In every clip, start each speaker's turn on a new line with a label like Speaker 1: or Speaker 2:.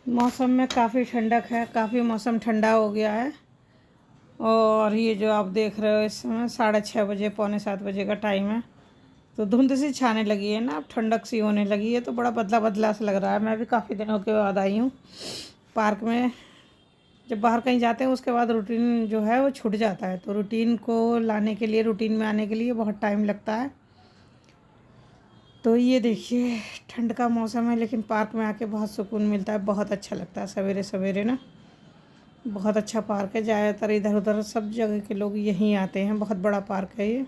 Speaker 1: मौसम में काफ़ी ठंडक है, काफ़ी मौसम ठंडा हो गया है। और ये जो आप देख रहे हो इस समय 6:30 बजे, पौने 7 बजे का टाइम है। तो धुंध सी छाने लगी है ना, अब ठंडक सी होने लगी है, तो बड़ा बदला बदला सा लग रहा है। मैं भी काफ़ी दिनों के बाद आई हूँ पार्क में। जब बाहर कहीं जाते हैं उसके बाद रूटीन जो है वो छूट जाता है, तो रूटीन को लाने के लिए, रूटीन में आने के लिए बहुत टाइम लगता है। तो ये देखिए, ठंड का मौसम है लेकिन पार्क में आके बहुत सुकून मिलता है, बहुत अच्छा लगता है सवेरे सवेरे ना। बहुत अच्छा पार्क है, ज़्यादातर इधर उधर सब जगह के लोग यहीं आते हैं, बहुत बड़ा पार्क है ये।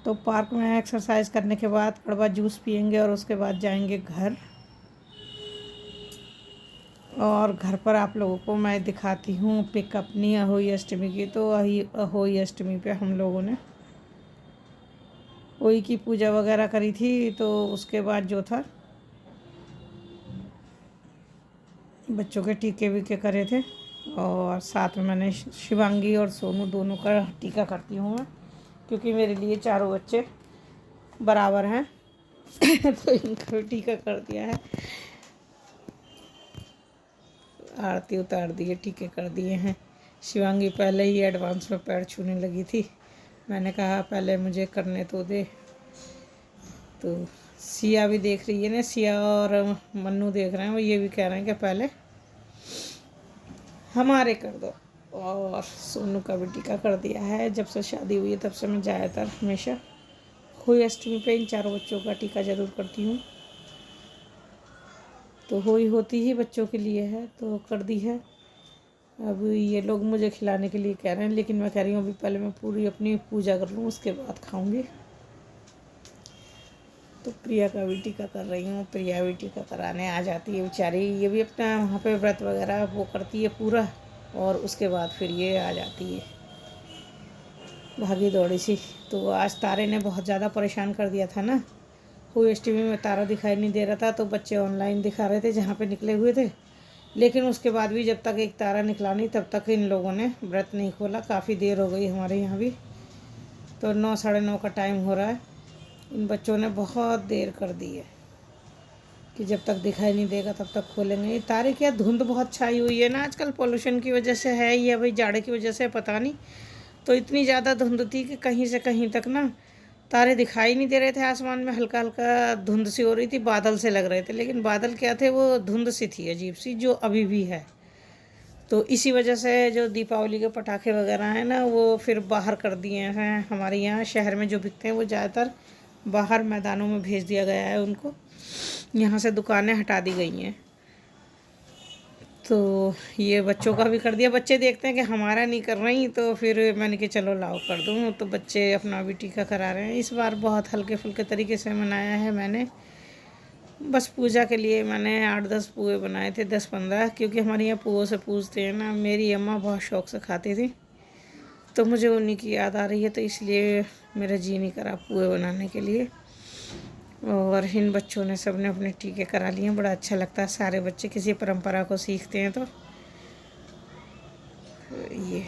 Speaker 1: तो पार्क में एक्सरसाइज करने के बाद कड़वा जूस पियेंगे और उसके बाद जाएंगे घर। और घर पर आप लोगों को मैं दिखाती हूँ पिक अपनी अहोई अष्टमी की। तो अहोई अष्टमी पे हम लोगों ने ओई की पूजा वगैरह करी थी, तो उसके बाद जो था बच्चों के टीके वीके करे थे। और साथ में मैंने शिवांगी और सोनू दोनों का टीका करती हूँ मैं, क्योंकि मेरे लिए चारों बच्चे बराबर हैं। तो इनका भी टीका कर दिया है, आरती उतार दी है, टीके कर दिए हैं। शिवांगी पहले ही एडवांस में पैर छूने लगी थी, मैंने कहा पहले मुझे करने तो दे। तो सिया भी देख रही है ना, सिया और मन्नू देख रहे हैं, वो ये भी कह रहे हैं कि पहले हमारे कर दो। और सोनू का भी टीका कर दिया है। जब से शादी हुई है तब से मैं ज़्यादातर हमेशा होली अष्टमी पे इन चारों बच्चों का टीका ज़रूर करती हूँ। तो होली होती ही बच्चों के लिए है, तो कर दी है। अब ये लोग मुझे खिलाने के लिए कह रहे हैं, लेकिन मैं कह रही हूँ अभी पहले मैं पूरी अपनी पूजा कर लूँ, उसके बाद खाऊंगी। तो प्रिया का भी टीका कर रही हूँ, प्रिया भी टीका कराने आ जाती है बेचारी। ये भी अपना वहाँ पे व्रत वगैरह वो करती है पूरा, और उसके बाद फिर ये आ जाती है भागी दौड़ी सी। तो आज तारे ने बहुत ज़्यादा परेशान कर दिया था ना, हुई अष्टमी में तारा दिखाई नहीं दे रहा था, तो बच्चे ऑनलाइन दिखा रहे थे जहाँ पे निकले हुए थे। लेकिन उसके बाद भी जब तक एक तारा निकला नहीं तब तक इन लोगों ने व्रत नहीं खोला। काफ़ी देर हो गई हमारे यहाँ भी, तो 9 साढ़े 9 का टाइम हो रहा है। इन बच्चों ने बहुत देर कर दी है कि जब तक दिखाई नहीं देगा तब तक खोलेंगे। ये तारे क्या, धुंध बहुत छाई हुई है ना आजकल, पोल्यूशन की वजह से है या भाई जाड़े की वजह से पता नहीं। तो इतनी ज़्यादा धुंध थी कि कहीं से कहीं तक ना तारे दिखाई नहीं दे रहे थे आसमान में। हल्का हल्का धुंध सी हो रही थी, बादल से लग रहे थे, लेकिन बादल क्या थे, वो धुंध सी थी अजीब सी, जो अभी भी है। तो इसी वजह से जो दीपावली के पटाखे वगैरह हैं ना, वो फिर बाहर कर दिए हैं। हमारे यहाँ शहर में जो बिकते हैं वो ज़्यादातर बाहर मैदानों में भेज दिया गया है उनको, यहाँ से दुकानें हटा दी गई हैं। तो ये बच्चों का भी कर दिया। बच्चे देखते हैं कि हमारा नहीं कर रही, तो फिर मैंने कि चलो लाओ कर दूँ। तो बच्चे अपना भी टीका करा रहे हैं। इस बार बहुत हल्के फुल्के तरीके से मनाया है मैंने। बस पूजा के लिए मैंने 8-10 पुए बनाए थे, 10-15, क्योंकि हमारे यहाँ पुओं से पूजते हैं ना। मेरी अम्मा बहुत शौक़ से खाती थी, तो मुझे उन्हीं की याद आ रही है, तो इसलिए मेरा जी नहीं करा पुए बनाने के लिए। और इन बच्चों ने सब ने अपने टीके करा लिए। बड़ा अच्छा लगता है, सारे बच्चे किसी परंपरा को सीखते हैं। तो ये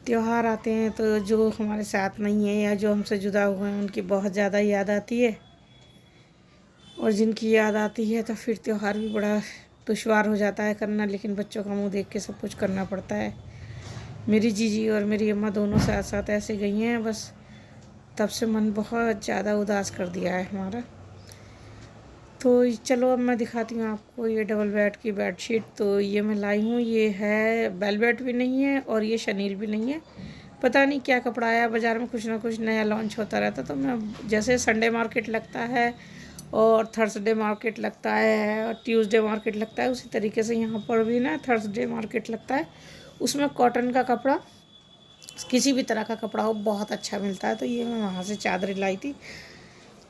Speaker 1: त्योहार आते हैं तो जो हमारे साथ नहीं है या जो हमसे जुदा हुए हैं उनकी बहुत ज़्यादा याद आती है। और जिनकी याद आती है तो फिर त्योहार भी बड़ा दुश्वार हो जाता है करना, लेकिन बच्चों का मुंह देख के सब कुछ करना पड़ता है। मेरी जीजी और मेरी अम्मा दोनों साथ साथ ऐसे गई हैं, बस तब से मन बहुत ज़्यादा उदास कर दिया है हमारा। तो चलो अब मैं दिखाती हूँ आपको ये डबल बेड की बेडशीट। तो ये मैं लाई हूँ, ये है वेलवेट भी नहीं है और ये शनील भी नहीं है। पता नहीं क्या कपड़ा आया बाज़ार में, कुछ ना कुछ नया लॉन्च होता रहता। तो मैं जैसे संडे मार्केट लगता है और थर्सडे मार्केट लगता है और ट्यूसडे मार्केट लगता है, उसी तरीके से यहाँ पर भी ना थर्सडे मार्केट लगता है। उसमें कॉटन का कपड़ा, किसी भी तरह का कपड़ा हो, बहुत अच्छा मिलता है। तो ये मैं वहाँ से चादरें लाई थी,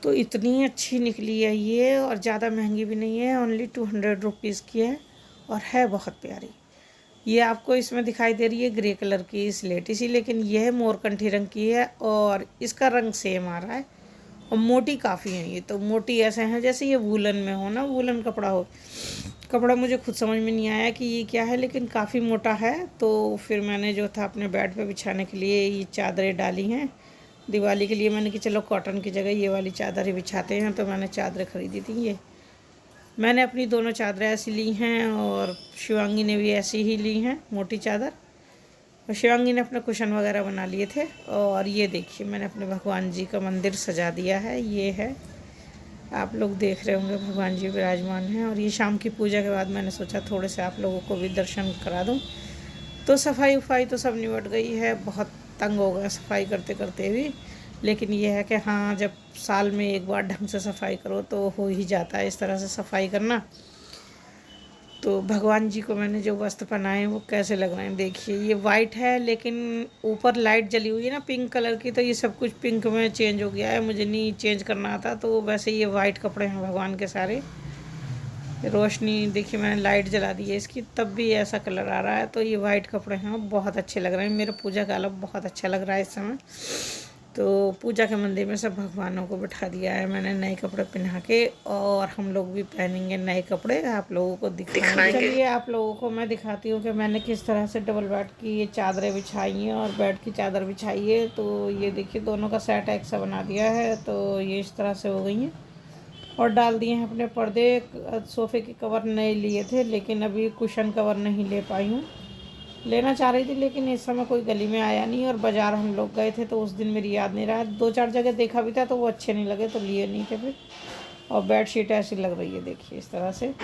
Speaker 1: तो इतनी अच्छी निकली है ये, और ज़्यादा महंगी भी नहीं है, ओनली 200 रुपीज़ की है और है बहुत प्यारी। ये आपको इसमें दिखाई दे रही है ग्रे कलर की स्लेटी सी, लेकिन यह मोरकंठी रंग की है और इसका रंग सेम आ रहा है। और मोटी काफ़ी है ये, तो मोटी ऐसे हैं जैसे ये वूलन में हो ना, वूलन कपड़ा हो। कपड़ा मुझे खुद समझ में नहीं आया कि ये क्या है, लेकिन काफ़ी मोटा है। तो फिर मैंने जो था अपने बेड पे बिछाने के लिए ये चादरें डाली हैं दिवाली के लिए। मैंने कि चलो कॉटन की जगह ये वाली चादर ही बिछाते हैं, तो मैंने चादरें ख़रीदी थी ये। मैंने अपनी दोनों चादरें ऐसी ली हैं और शिवांगी ने भी ऐसी ही ली हैं, मोटी चादर। और शिवांगी ने अपने कुशन वगैरह बना लिए थे। और ये देखिए मैंने अपने भगवान जी का मंदिर सजा दिया है। ये है, आप लोग देख रहे होंगे भगवान जी विराजमान हैं। और ये शाम की पूजा के बाद मैंने सोचा थोड़े से आप लोगों को भी दर्शन करा दूँ। तो सफाई उफाई तो सब निपट गई है, बहुत तंग हो गए सफाई करते करते भी। लेकिन ये है कि हाँ, जब साल में एक बार ढंग से सफाई करो तो हो ही जाता है इस तरह से सफाई करना। तो भगवान जी को मैंने जो वस्त्र पहनाए वो कैसे लग रहे हैं देखिए। ये वाइट है लेकिन ऊपर लाइट जली हुई है ना पिंक कलर की, तो ये सब कुछ पिंक में चेंज हो गया है। मुझे नहीं चेंज करना आता, तो वैसे ये वाइट कपड़े हैं भगवान के सारे। रोशनी देखिए मैंने लाइट जला दी है इसकी, तब भी ऐसा कलर आ रहा है। तो ये वाइट कपड़े हैं, बहुत अच्छे लग रहे हैं। मेरा पूजा का अलग बहुत अच्छा लग रहा है इस समय। तो पूजा के मंदिर में सब भगवानों को बिठा दिया है मैंने नए कपड़े पहना के। और हम लोग भी पहनेंगे नए कपड़े, आप लोगों को दिखाएंगे। चलिए आप लोगों को मैं दिखाती हूँ कि मैंने किस तरह से डबल बेड की ये चादरें बिछाई हैं और बेड की चादर बिछाई है। तो ये देखिए दोनों का सेट एक सा बना दिया है। तो ये इस तरह से हो गई हैं और डाल दिए हैं अपने पर्दे। सोफ़े के कवर नए लिए थे लेकिन अभी कुशन कवर नहीं ले पाई हूँ। लेना चाह रही थी लेकिन इस समय कोई गली में आया नहीं। और बाज़ार हम लोग गए थे तो उस दिन मेरी याद नहीं रहा, 2-4 जगह देखा भी था तो वो अच्छे नहीं लगे तो लिए नहीं थे फिर। और बेड शीट ऐसी लग रही है देखिए इस तरह से।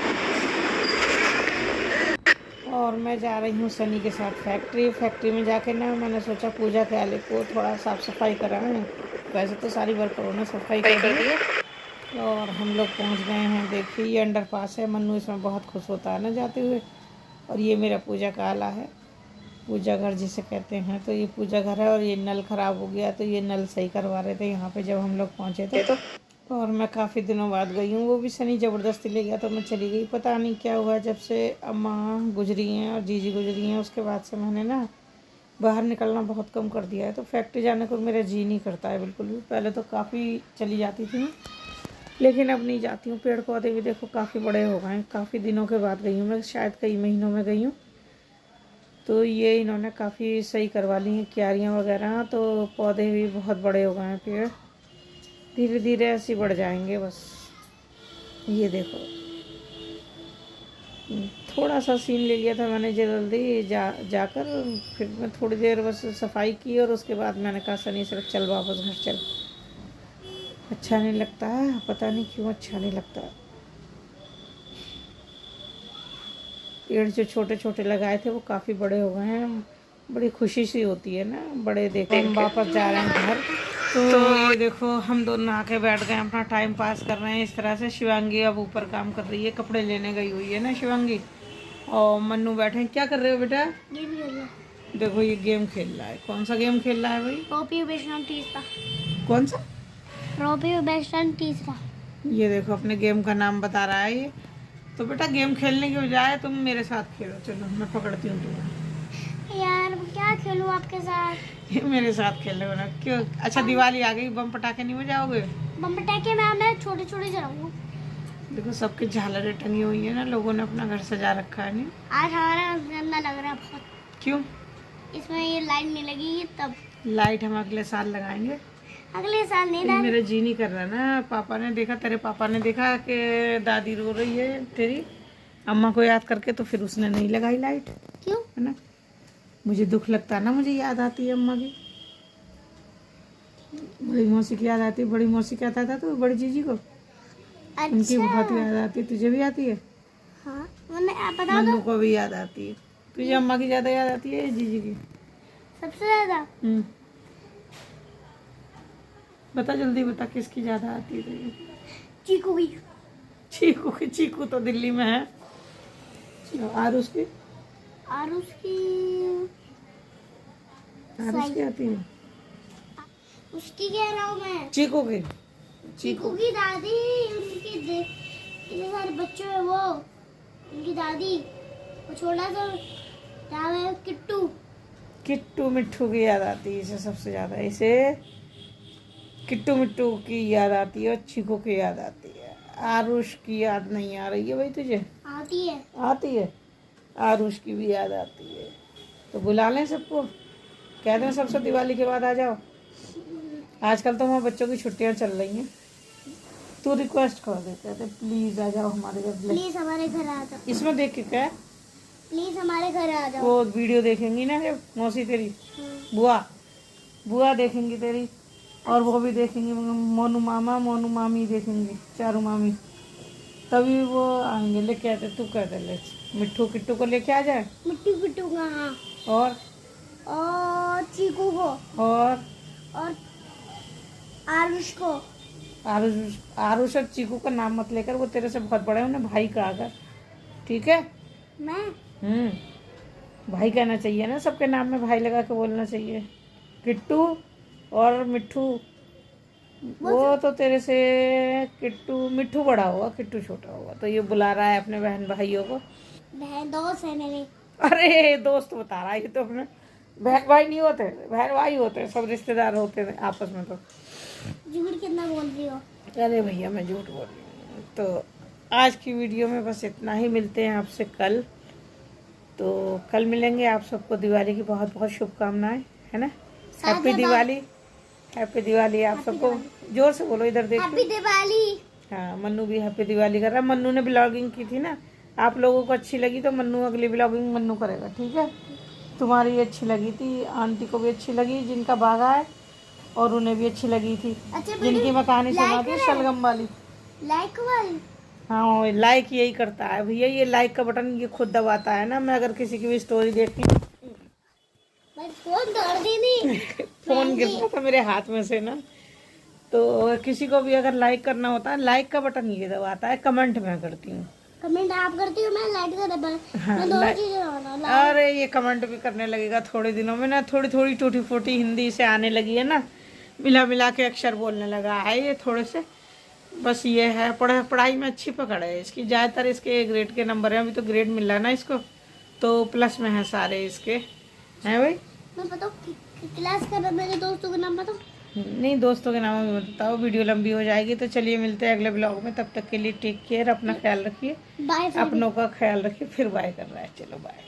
Speaker 1: और मैं जा रही हूँ सनी के साथ फैक्ट्री में जाके ना मैंने सोचा पूजा के आले को थोड़ा साफ़ सफाई कराएं। वैसे तो सारी वर्करों ने सफाई कर दी है। और हम लोग पहुंच गए हैं। देखिए ये अंडरपास है, मन्नू इसमें बहुत खुश होता है ना जाते हुए। और ये मेरा पूजा का आला है, पूजा घर जिसे कहते हैं। तो ये पूजा घर है और ये नल ख़राब हो गया तो ये नल सही करवा रहे थे यहाँ पे जब हम लोग पहुँचे थे। और मैं काफ़ी दिनों बाद गई हूँ, वो भी सनी ज़बरदस्ती ले गया तो मैं चली गई। पता नहीं क्या हुआ, जब से अम्मा गुजरी हैं और जीजी गुजरी हैं उसके बाद से मैंने ना बाहर निकलना बहुत कम कर दिया है। तो फैक्ट्री जाने को मेरा जी नहीं करता है बिल्कुल भी। पहले तो काफ़ी चली जाती थी मैं, लेकिन अब नहीं जाती हूँ। पेड़ पौधे भी देखो काफ़ी बड़े हो गए हैं, काफ़ी दिनों के बाद गई हूँ मैं, शायद कई महीनों में गई हूँ। तो ये इन्होंने काफ़ी सही करवा ली हैं क्यारियाँ वगैरह। तो पौधे भी बहुत बड़े हो गए हैं, पेड़ धीरे धीरे ऐसे बढ़ जाएंगे बस। ये देखो थोड़ा सा सीन ले लिया था मैंने जल्दी जाकर। फिर मैं थोड़ी देर बस सफाई की और उसके बाद मैंने कहा सनी से चल वापस घर चल। अच्छा नहीं लगता है, पता नहीं क्यों अच्छा नहीं लगता। पेड़ जो छोटे छोटे लगाए थे वो काफ़ी बड़े हो गए हैं, बड़ी खुशी सी होती है ना बड़े देख के। हम वापस जा रहे हैं घर। तो ये देखो हम दोनों आके बैठ गए, अपना टाइम पास कर रहे हैं इस तरह से। शिवांगी अब ऊपर काम कर रही है, कपड़े लेने गई हुई है ना शिवांगी। और मन्नू बैठे हैं। क्या कर रहे हो बेटा?
Speaker 2: गेम खेल रहा है।
Speaker 1: देखो ये गेम खेल रहा है। कौन सा गेम खेल रहा है भाई?
Speaker 2: रॉबी बेस्टन तीसरा।
Speaker 1: कौन सा?
Speaker 2: रॉबी बेस्टन तीसरा।
Speaker 1: ये देखो अपने गेम का नाम बता रहा है ये। तो बेटा गेम खेलने की बजाय तुम मेरे साथ खेलो, चलो मैं पकड़ती हूँ तुम्हें।
Speaker 2: यार क्या खेलूं आपके साथ?
Speaker 1: ये मेरे साथ खेल रहे हो ना, क्यों? अच्छा दिवाली आ गई, बम पटाखे नहीं बजाओगे?
Speaker 2: बम पटाखे मैं छोटे छोटे जलाऊंगा।
Speaker 1: देखो सबकी झालरें टंगी हुई है ना, लोगों ने अपना घर सजा रखा है। नहीं
Speaker 2: आज हमारा गंदा लग रहा है बहुत।
Speaker 1: क्यों?
Speaker 2: इसमें ये लाइट नहीं लगेगी तब।
Speaker 1: लाइट हम अगले साल लगाएंगे।
Speaker 2: अगले साल नहीं
Speaker 1: लेकिन मेरा जी नहीं कर रहा ना। पापा ने देखा, तेरे पापा ने देखा कि दादी रो रही है तेरी अम्मा को याद करके, तो फिर उसने नहीं लगाई लाइट।
Speaker 2: क्यों?
Speaker 1: है ना, मुझे दुख लगता है ना, मुझे याद आती है अम्मा की। बड़ी मौसी की याद आती है। बड़ी मौसी कहता था तो बड़ी जीजी को।
Speaker 2: अच्छा।
Speaker 1: उनकी बहुत याद आती है। तुझे भी आती है?
Speaker 2: हाँ मैंने आप बता
Speaker 1: मन्नू को भी याद आती है। तुझे अम्मा की ज़्यादा याद आती है जीजी की?
Speaker 2: सबसे ज्यादा।
Speaker 1: बता जल्दी बता, किसकी ज़्यादा आती है तुझे?
Speaker 2: चीकू की।
Speaker 1: चीकू की? चीकू तो दिल्ली में है। आरुष की?
Speaker 2: आरुष की
Speaker 1: आती है।
Speaker 2: उसकी कह रहा हूँ मैं।
Speaker 1: चीकू की?
Speaker 2: चीकू की दादी, उनके इतने सारे बच्चे हैं वो, उनकी दादी, वो छोटा सा नाम है किट्टू।
Speaker 1: किट्टू मिट्टू की याद आती है इसे सबसे ज़्यादा। इसे किट्टू मिट्टू की याद आती है और चीकू की याद आती है। आरुष की याद नहीं आ रही है भाई तुझे?
Speaker 2: आती है।
Speaker 1: आती है। आरुष की भी याद आती है। तो बुला लें सबको, कह दें सबसे दिवाली के बाद आ जाओ। आजकल तो वहाँ बच्चों की छुट्टियाँ चल रही हैं तू रिक्वेस्ट कर दे, कहते प्लीज आ जाओ हमारे घर।
Speaker 2: प्लीज हमारे घर आ जाओ।
Speaker 1: इसमें देख के क्या,
Speaker 2: प्लीज हमारे घर आ जाओ।
Speaker 1: वो वीडियो देखेंगी ना जब मौसी तेरी, बुआ बुआ देखेंगी तेरी, और वो भी देखेंगी मोनू मामा मोनू मामी देखेंगी, चारू मामी, तभी वो आएंगे लेके आते। तू कहते ले मिट्टू किट्टू को लेके आ जाए।
Speaker 2: मिट्टू पिट्टू का, हाँ।
Speaker 1: और
Speaker 2: चीकू को,
Speaker 1: और
Speaker 2: आरुष को।
Speaker 1: आरुष और चीकू का नाम मत लेकर, वो तेरे से बहुत बड़े हैं, उन्हें भाई कहा कर, ठीक है।
Speaker 2: मैं
Speaker 1: भाई कहना चाहिए ना, सबके नाम में भाई लगा के बोलना चाहिए। किट्टू और मिट्ठू, वो तो तेरे से किट्टू मिट्ठू बड़ा होगा, किट्टू छोटा होगा। तो ये बुला रहा है अपने बहन भाइयों को।
Speaker 2: बहन दोस्त है मेरे।
Speaker 1: अरे दोस्त बता रहा है ये तो, अपने बहन भाई नहीं होते, बहन भाई होते हैं, सब रिश्तेदार होते हैं आपस में। तो
Speaker 2: झूठ कितना बोल रही हो?
Speaker 1: अरे भैया मैं झूठ बोल रही हूँ। तो आज की वीडियो में बस इतना ही, मिलते हैं आपसे कल। तो कल मिलेंगे। आप सबको दिवाली की बहुत बहुत शुभकामनाएं, है ना। हैप्पी दिवाली, हैप्पी दिवाली आप सबको। जोर से बोलो, इधर देखो।
Speaker 2: हैप्पी दिवाली।
Speaker 1: हाँ, मन्नू भी हैप्पी दिवाली कर रहा है। मन्नू ने ब्लॉगिंग की थी ना, आप लोगों को अच्छी लगी तो मन्नू अगली ब्लॉगिंग मन्नू करेगा, ठीक है। तुम्हारी अच्छी लगी थी, आंटी को भी अच्छी लगी जिनका बागा है, और उन्हें भी अच्छी लगी थी जिनकी मैं कहानी सुना थी शलगम वाली।
Speaker 2: लाइक वाली,
Speaker 1: हाँ लाइक यही करता है भैया, ये लाइक का बटन ये खुद दबाता है ना। मैं अगर किसी की भी स्टोरी देखती हूँ,
Speaker 2: फोन तोड़ दी नहीं।
Speaker 1: फोन गिर रहा था मेरे हाथ में से ना, तो किसी को भी अगर लाइक करना होता है, लाइक का बटन ये दबाता है। कमेंट मैं करती हूँ,
Speaker 2: कमेंट आप करती हो, मैं लाइक का दबा।
Speaker 1: हाँ,
Speaker 2: मैं दोनों चीजें।
Speaker 1: अरे ये कमेंट भी करने लगेगा थोड़े दिनों में ना, थोड़ी थोड़ी टूटी फूटी हिंदी से आने लगी है ना, मिला मिला के अक्षर बोलने लगा है ये थोड़े से। बस ये है, पढ़ाई में अच्छी पकड़ है इसकी, ज़्यादातर इसके ग्रेड के नंबर हैं। अभी तो ग्रेड मिल रहा है ना इसको, तो प्लस में है सारे इसके, हैं भाई।
Speaker 2: मैं बताओ क्लास का नाम, मेरे दोस्तों का नाम बताओ।
Speaker 1: नहीं दोस्तों के नाम में बताओ, वीडियो लंबी हो जाएगी। तो चलिए मिलते हैं अगले ब्लॉग में, तब तक के लिए टेक केयर, अपना ख्याल रखिए,
Speaker 2: बाय।
Speaker 1: अपनों का ख्याल रखिए। फिर बाय कर रहा है, चलो बाय।